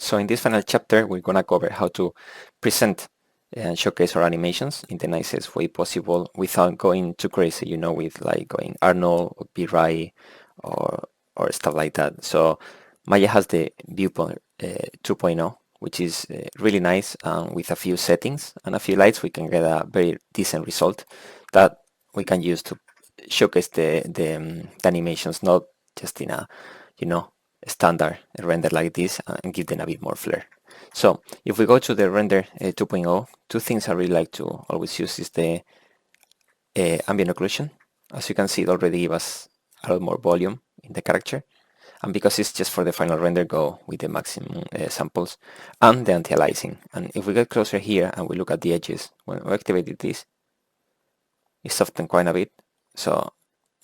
So in this final chapter, we're gonna cover how to present and showcase our animations in the nicest way possible without going too crazy, you know, with like going Arnold or VRai or stuff like that. So Maya has the viewpoint 2.0, which is really nice. With a few settings and a few lights, we can get a very decent result that we can use to showcase the animations, not just in a, you know, standard render like this, and give them a bit more flair. So if we go to the render 2.0, two things I really like to always use is the ambient occlusion. As you can see, it already gives us a lot more volume in the character. And because it's just for the final render, go with the maximum samples and the anti-aliasing. And if we get closer here and we look at the edges, when we activated this, it softened quite a bit. So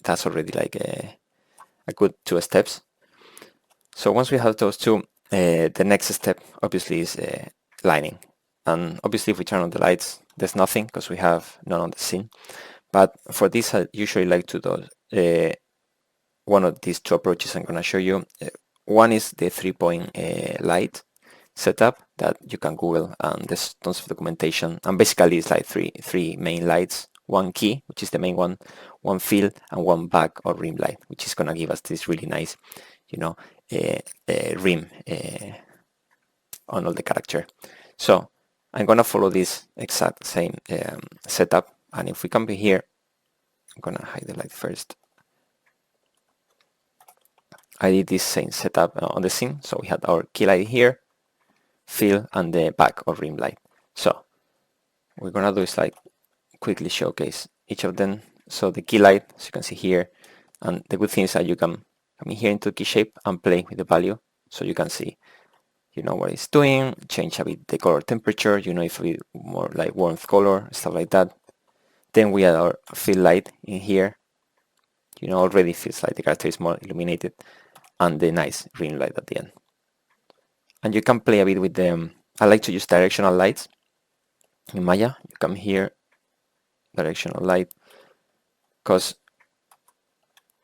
that's already like a good 2 steps. So once we have those two, the next step obviously is lighting. And obviously if we turn on the lights, there's nothing because we have none on the scene. But for this, I usually like to do one of these two approaches I'm going to show you. One is the 3-point light setup that you can Google, and there's tons of documentation. And basically it's like three main lights, one key, which is the main one fill, and one back or rim light, which is going to give us this really nice, you know, rim on all the character. So I'm going to follow this exact same setup. And if we come here, I'm going to hide the light first. I did this same setup on the scene. So we had our key light here, fill, and the back or rim light. So we're gonna do is like quickly showcase each of them. So the key light, as you can see here, and the good thing is that you can come in here into key shape and play with the value, so you can see, you know, what it's doing, change a bit the color temperature, you know, if we more like warmth color, stuff like that. Then we add our fill light in here, you know, already feels like the character is more illuminated, and the nice rim light at the end. And you can play a bit with them. I like to use directional lights in Maya. You come here, directional light, because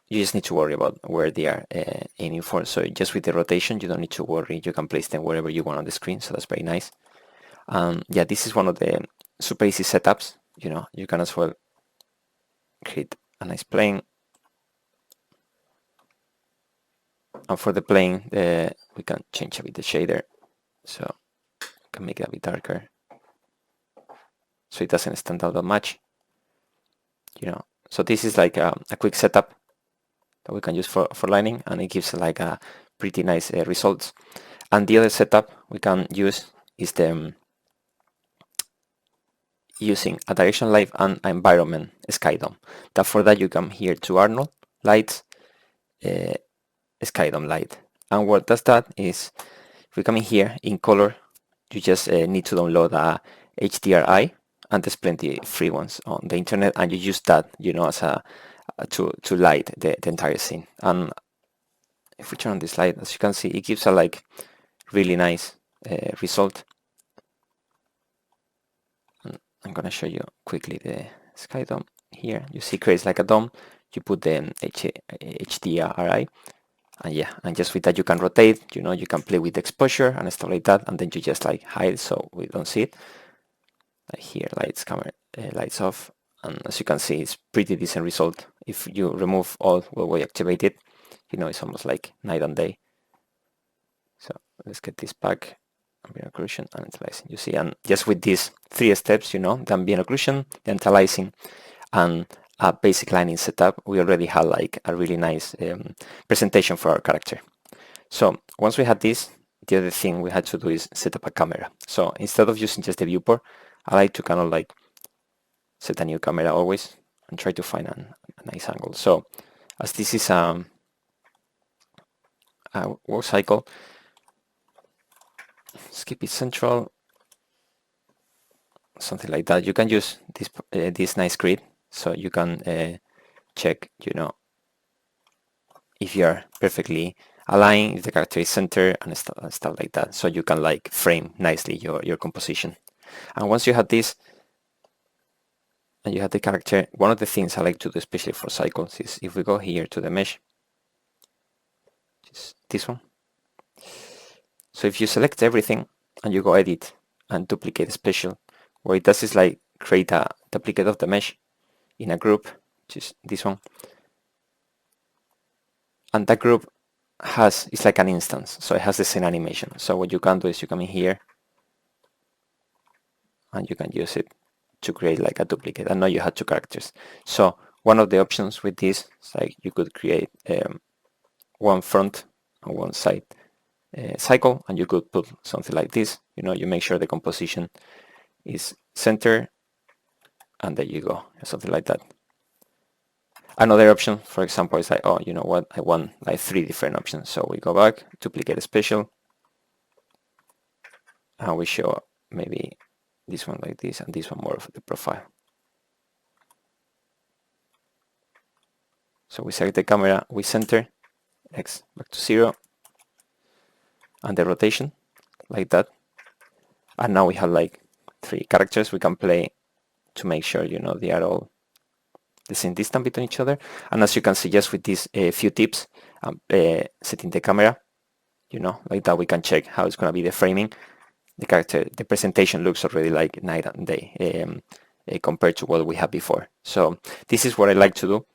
you just need to worry about where they are aiming for. So just with the rotation, you don't need to worry. You can place them wherever you want on the screen. So that's very nice. Yeah, this is one of the super easy setups. You know, you can as well create a nice plane. And for the plane, we can change a bit the shader. So we can make it a bit darker, so it doesn't stand out that much. You know, so this is like a quick setup that we can use for lighting, and it gives like a pretty nice results. And the other setup we can use is the using a direction light and environment skydome. That for that you come here to Arnold lights, skydome light, and what does that is, if we come in here in color, you just need to download a HDRI, and there's plenty free ones on the internet, and you use that, you know, as a to light the entire scene. And if we turn on this light, as you can see, it gives a like really nice result. And I'm gonna show you quickly the sky dome here. You see, creates like a dome. You put the HDRI, and yeah, and just with that you can rotate. You know, you can play with the exposure and stuff like that, and then you just like hide so we don't see it. Like here, lights, camera, lights off, and as you can see, it's pretty decent result. If you remove all while we activate it, you know, it's almost like night and day. So let's get this back. Ambient occlusion and anti-aliasing. You see, and just with these 3 steps, you know, the ambient occlusion, the anti-aliasing, and a basic lighting setup, we already had like a really nice presentation for our character. So once we had this, the other thing we had to do is set up a camera. So instead of using just the viewport, I like to kind of like set a new camera always and try to find a nice angle. So as this is a work cycle, skip it central, something like that. You can use this nice grid, so you can check, you know, if you are perfectly aligned, if the character is centered, and stuff like that. So you can like frame nicely your composition. And once you have this, and you have the character, one of the things I like to do, especially for cycles, is if we go here to the mesh, just this one. So if you select everything and you go edit and duplicate special, what it does is like create a duplicate of the mesh in a group, which is this one, and that group it's like an instance, so it has the same animation. So what you can do is you come in here and you can use it to create like a duplicate, and now you have two characters. So one of the options with this is like you could create one front and one side cycle, and you could put something like this. You make sure the composition is center, and there you go, something like that. Another option, for example, is like, oh, you know what, I want like 3 different options. So we go back, duplicate special, and we show maybe this one like this and this one more of the profile. So we select the camera, we center, X back to 0, and the rotation like that. And now we have like 3 characters we can play to make sure, they are all the same distance between each other. And as you can see, just with these few tips, setting the camera, like that, we can check how it's going to be the framing. The presentation looks already like night and day compared to what we had before. So this is what I like to do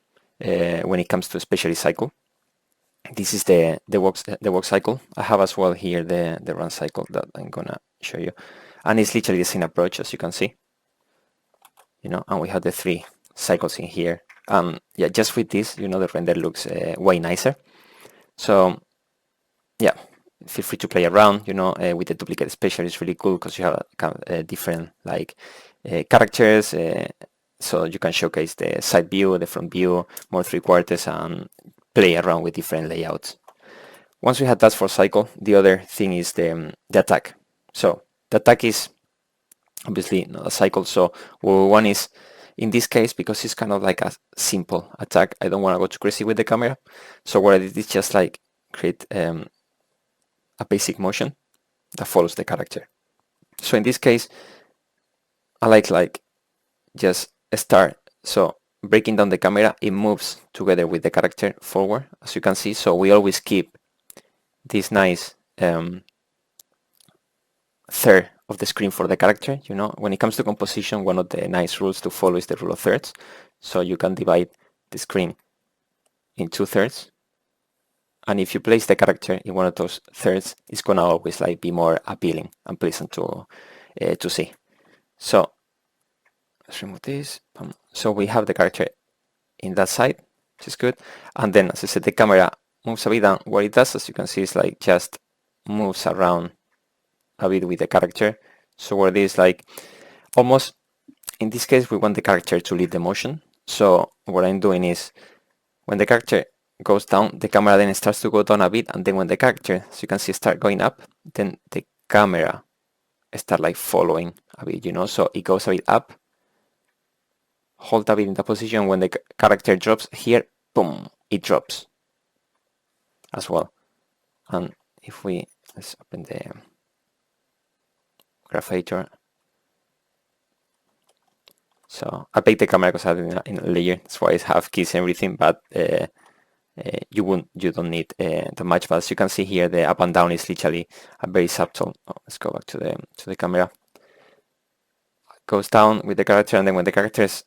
when it comes to especially cycle. This is the walk cycle. I have as well here the run cycle that I'm gonna show you, and it's literally the same approach as you can see. And we have the 3 cycles in here. Yeah, just with this, the render looks way nicer. So yeah, feel free to play around. With the duplicate special, it's really cool because you have kind of different like characters. So you can showcase the side view, the front view, more 3/4, and play around with different layouts. Once we have that for cycle, the other thing is the attack. So the attack is obviously not a cycle. So what we want is, in this case, because it's kind of like a simple attack, I don't want to go too crazy with the camera. So what I did is just like create a basic motion that follows the character. So in this case, I like just start. So breaking down the camera, it moves together with the character forward, as you can see. So we always keep this nice third of the screen for the character. When it comes to composition, one of the nice rules to follow is the rule of thirds. So you can divide the screen in 2 thirds, and if you place the character in one of those thirds, it's gonna always like be more appealing and pleasant to see. So let's remove this. So we have the character in that side, which is good. And then, as I said, the camera moves a bit down. What it does, as you can see, is like just moves around a bit with the character. So what it is like, almost, in this case, we want the character to lead the motion. So what I'm doing is, when the character goes down, the camera then starts to go down a bit, and then when the character, as you can see, start going up, then the camera start like following a bit, so it goes a bit up, hold a bit in the position. When the character drops here, boom, it drops as well. And if let's open the graph editor. So I picked the camera because I have it in a layer, that's why I have keys and everything, but you don't need that much. But as you can see here, the up and down is literally a very subtle. Let's go back to the camera. It goes down with the character, and then when the character is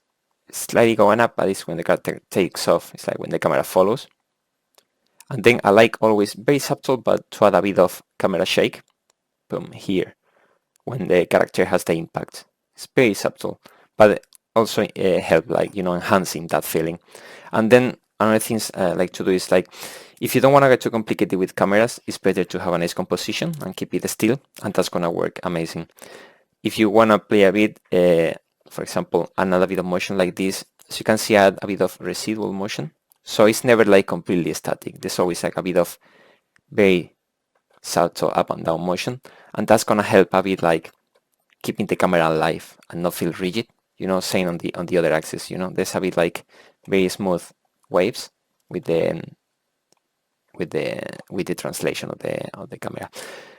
slightly going up, that is when the character takes off. It's like when the camera follows. And then I like always very subtle, but to add a bit of camera shake. Boom, here, when the character has the impact. It's very subtle, but also help like, enhancing that feeling. And then another things I like to do is like, if you don't want to get too complicated with cameras, it's better to have a nice composition and keep it still, and that's gonna work amazing. If you want to play a bit, for example, another bit of motion like this, as you can see, add a bit of residual motion. So it's never like completely static. There's always like a bit of very subtle up and down motion, and that's gonna help a bit like keeping the camera alive and not feel rigid. Same on the other axis. There's a bit like very smooth waves with the translation of the camera.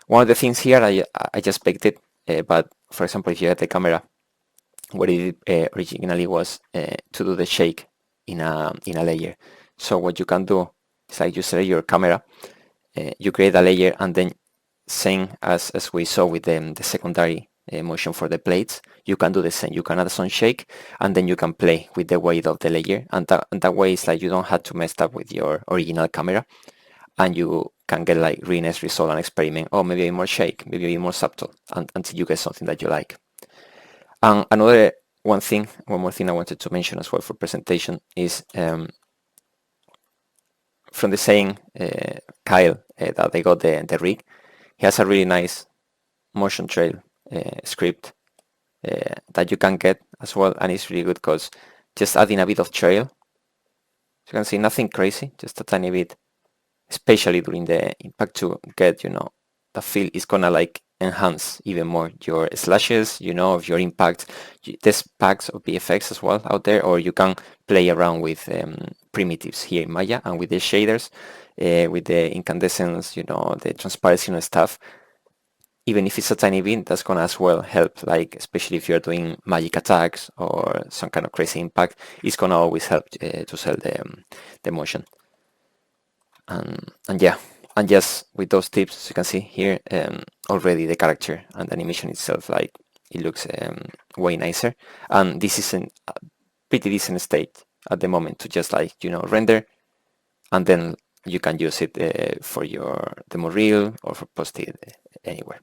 One of the things here I just baked it, but for example, if you had the camera, what it did originally was to do the shake in a layer. So what you can do is like you select your camera, you create a layer, and then same as we saw with the secondary motion for the plates, you can do the same. You can add some shake, and then you can play with the weight of the layer, and that way it's like you don't have to mess up with your original camera, and you can get like really nice result and experiment. Oh, maybe a bit more shake, maybe a bit more subtle, until you get something that you like. And one more thing I wanted to mention as well for presentation is from the same Kyle that they got the rig. He has a really nice motion trail script that you can get as well, and it's really good because just adding a bit of trail, you can see nothing crazy, just a tiny bit, especially during the impact, to get the feel is gonna like enhance even more your slashes, of your impact. There's packs of VFX as well out there, or you can play around with primitives here in Maya and with the shaders, with the incandescence, the transparency and stuff. Even if it's a tiny bit, that's gonna as well help, like especially if you're doing magic attacks or some kind of crazy impact, it's gonna always help to sell the motion. And yeah, and just with those tips, as you can see here, already the character and the animation itself, like it looks way nicer, and this is in a pretty decent state at the moment to just like render, and then you can use it for your demo reel or for post it anywhere.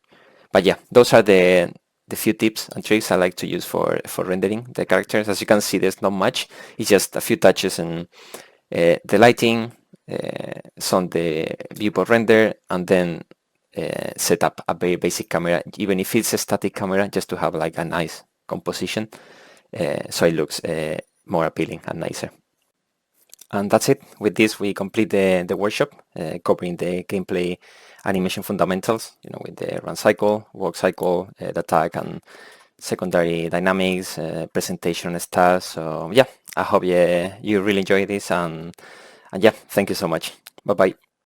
But yeah, those are the few tips and tricks I like to use for rendering the characters. As you can see, there's not much. It's just a few touches and the lighting, some the viewport render, and then set up a very basic camera, even if it's a static camera, just to have like a nice composition, so it looks more appealing and nicer. And that's it. With this, we complete the workshop, covering the gameplay animation fundamentals, with the run cycle, walk cycle, the attack, and secondary dynamics, presentation and stuff. So yeah, I hope you really enjoy this, and yeah, thank you so much. Bye bye.